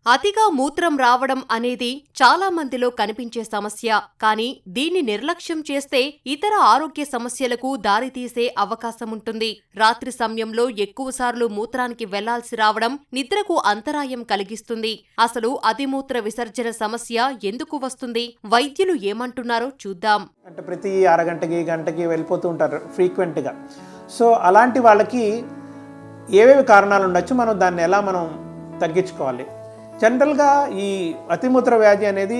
అతిగా మూత్రం రావడం అనేది చాలా మందిలో కనిపించే సమస్య. కానీ దీన్ని నిర్లక్ష్యం చేస్తే ఇతర ఆరోగ్య సమస్యలకు దారితీసే అవకాశముంటుంది. రాత్రి సమయంలో ఎక్కువసార్లు మూత్రానికి వెళ్లాల్సి రావడం నిద్రకు అంతరాయం కలిగిస్తుంది. అసలు అతిమూత్ర విసర్జన సమస్య ఎందుకు వస్తుంది? వైద్యులు ఏమంటున్నారో చూద్దాం. అంటే ప్రతి అరగంటకి గంటకి వెళ్ళిపోతూ ఉంటారు ఫ్రీక్వెంట్గా. సో అలాంటి వాళ్ళకి ఏవేవి కారణాలు ఉండొచ్చు, దాన్ని ఎలా తగ్గించుకోవాలి? జనరల్గా ఈ అతిమూత్ర వ్యాధి అనేది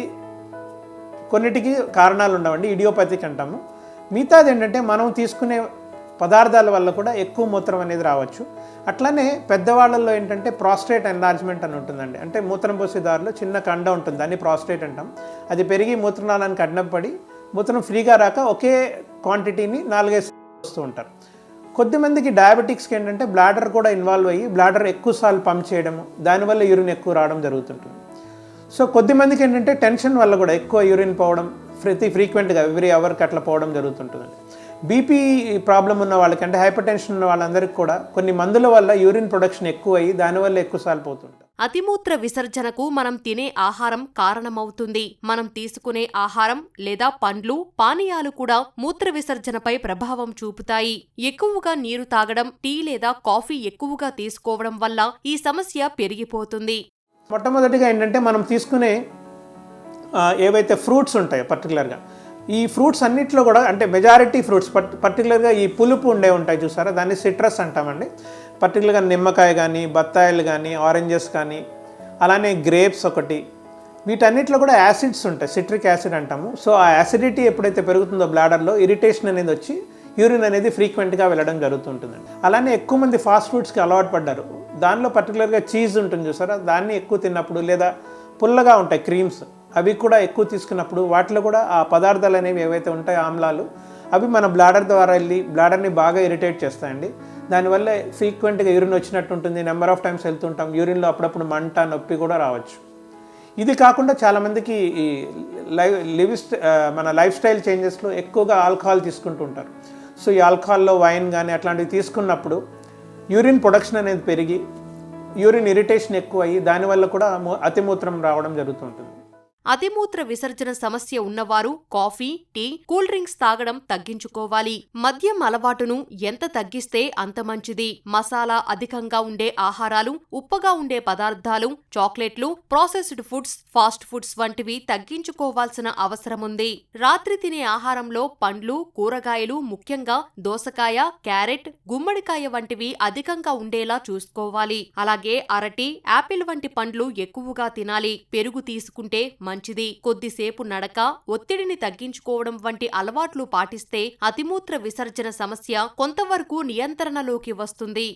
కొన్నిటికి కారణాలు ఉండవండి, ఇడియోపతిక్ అంటాము. మిగతాది ఏంటంటే మనం తీసుకునే పదార్థాల వల్ల కూడా ఎక్కువ మూత్రం అనేది రావచ్చు. అట్లనే పెద్దవాళ్ళల్లో ఏంటంటే ప్రాస్టేట్ ఎన్లార్జ్మెంట్ అని ఉంటుందండి. అంటే మూత్రం పోసే దారిలో చిన్న కండ ఉంటుంది, దాన్ని ప్రాస్టేట్ అంటాం. అది పెరిగి మూత్రనాళానికి అడ్డంపడి మూత్రం ఫ్రీగా రాక ఒకే క్వాంటిటీని 4-5 వస్తూ ఉంటారు. కొద్దిమందికి డయాబెటిక్స్కి ఏంటంటే బ్లాడర్ కూడా ఇన్వాల్వ్ అయ్యి బ్లాడర్ ఎక్కువసార్లు పంప్ చేయడము, దానివల్ల యూరిన్ ఎక్కువ రావడం జరుగుతుంటుంది. సో కొద్దిమందికి ఏంటంటే టెన్షన్ వల్ల కూడా ఎక్కువ యూరిన్ పోవడం, ఫ్రీక్వెంట్గా ఎవ్రీ అవర్కి అట్లా పోవడం జరుగుతుంటుంది. బీపీ ప్రాబ్లం ఉన్న వాళ్ళకి, అంటే హైపర్ టెన్షన్ ఉన్న వాళ్ళందరికీ కూడా కొన్ని మందుల వల్ల యూరిన్ ప్రొడక్షన్ ఎక్కువ అయ్యి దానివల్ల ఎక్కువసార్లు పోతుంటారు. అతిమూత్ర విసర్జనకు మనం తినే ఆహారం కారణమవుతుంది. మనం తీసుకునే ఆహారం లేదా పండ్లు, పానీయాలు కూడా మూత్ర విసర్జనపై ప్రభావం చూపుతాయి. ఎక్కువగా నీరు తాగడం, టీ లేదా కాఫీ ఎక్కువగా తీసుకోవడం వల్ల ఈ సమస్య పెరిగిపోతుంది. మొట్టమొదటిగా ఏంటంటే మనం తీసుకునే ఏవైతే ఫ్రూట్స్ ఉంటాయో పర్టికులర్గా, ఈ ఫ్రూట్స్ అన్నిట్లో కూడా, అంటే మెజారిటీ ఫ్రూట్స్ పర్టికులర్గా ఈ పులుపు ఉంటాయి చూసారా, దాన్ని సిట్రస్ అంటామండి. పర్టికులర్గా నిమ్మకాయ కానీ, బత్తాయిలు కానీ, ఆరెంజెస్ కానీ, అలానే గ్రేప్స్ ఒకటి, వీటన్నిటిలో కూడా యాసిడ్స్ ఉంటాయి, సిట్రిక్ యాసిడ్ అంటాము. సో ఆ యాసిడిటీ ఎప్పుడైతే పెరుగుతుందో బ్లాడర్లో ఇరిటేషన్ అనేది వచ్చి యూరిన్ అనేది ఫ్రీక్వెంట్గా వెళ్ళడం జరుగుతుంటుందండి. అలానే ఎక్కువ మంది ఫాస్ట్ ఫుడ్స్కి అలవాటు పడ్డారు. దానిలో పర్టికులర్గా చీజ్ ఉంటుంది చూసారా, దాన్ని ఎక్కువ తిన్నప్పుడు, లేదా పుల్లగా ఉంటాయి క్రీమ్స్, అవి కూడా ఎక్కువ తీసుకున్నప్పుడు వాటిలో కూడా ఆ పదార్థాలు అనేవి ఏవైతే ఉంటాయో ఆమ్లాలు, అవి మన బ్లాడర్ ద్వారా వెళ్ళి బ్లాడర్ని బాగా ఇరిటేట్ చేస్తాయండి. దానివల్ల ఫ్రీక్వెంట్గా యూరిన్ వచ్చినట్టు ఉంటుంది, నెంబర్ ఆఫ్ టైమ్స్ వెళ్తుంటాం, యూరిన్లో అప్పుడప్పుడు మంట, నొప్పి కూడా రావచ్చు. ఇది కాకుండా చాలామందికి ఈ మన లైఫ్ స్టైల్ చేంజెస్లో ఎక్కువగా ఆల్కహాల్ తీసుకుంటూ ఉంటారు. సో ఈ ఆల్కహాల్లో వైన్ కానీ అట్లాంటివి తీసుకున్నప్పుడు యూరిన్ ప్రొడక్షన్ అనేది పెరిగి యూరిన్ ఇరిటేషన్ ఎక్కువ అయ్యి దానివల్ల కూడా అతిమూత్రం రావడం జరుగుతుంటుంది. అతిమూత్ర విసర్జన సమస్య ఉన్నవారు కాఫీ, టీ, కూల్ డ్రింక్స్ తాగడం తగ్గించుకోవాలి. మద్యం అలవాటును ఎంత తగ్గిస్తే అంత మంచిది. మసాలా అధికంగా ఉండే ఆహారాలు, ఉప్పగా ఉండే పదార్థాలు, చాక్లెట్లు, ప్రాసెస్డ్ ఫుడ్స్, ఫాస్ట్ ఫుడ్స్ వంటివి తగ్గించుకోవాల్సిన అవసరముంది. రాత్రి తినే ఆహారంలో పండ్లు, కూరగాయలు, ముఖ్యంగా దోసకాయ, క్యారెట్, గుమ్మడికాయ వంటివి అధికంగా ఉండేలా చూసుకోవాలి. అలాగే అరటి, యాపిల్ వంటి పండ్లు ఎక్కువగా తినాలి. పెరుగు తీసుకుంటే మంచిది. కొద్దిసేపు నడక, ఒత్తిడిని తగ్గించుకోవడం వంటి అలవాట్లు పాటిస్తే అతిమూత్ర విసర్జన సమస్య కొంతవరకు నియంత్రణలోకి వస్తుంది.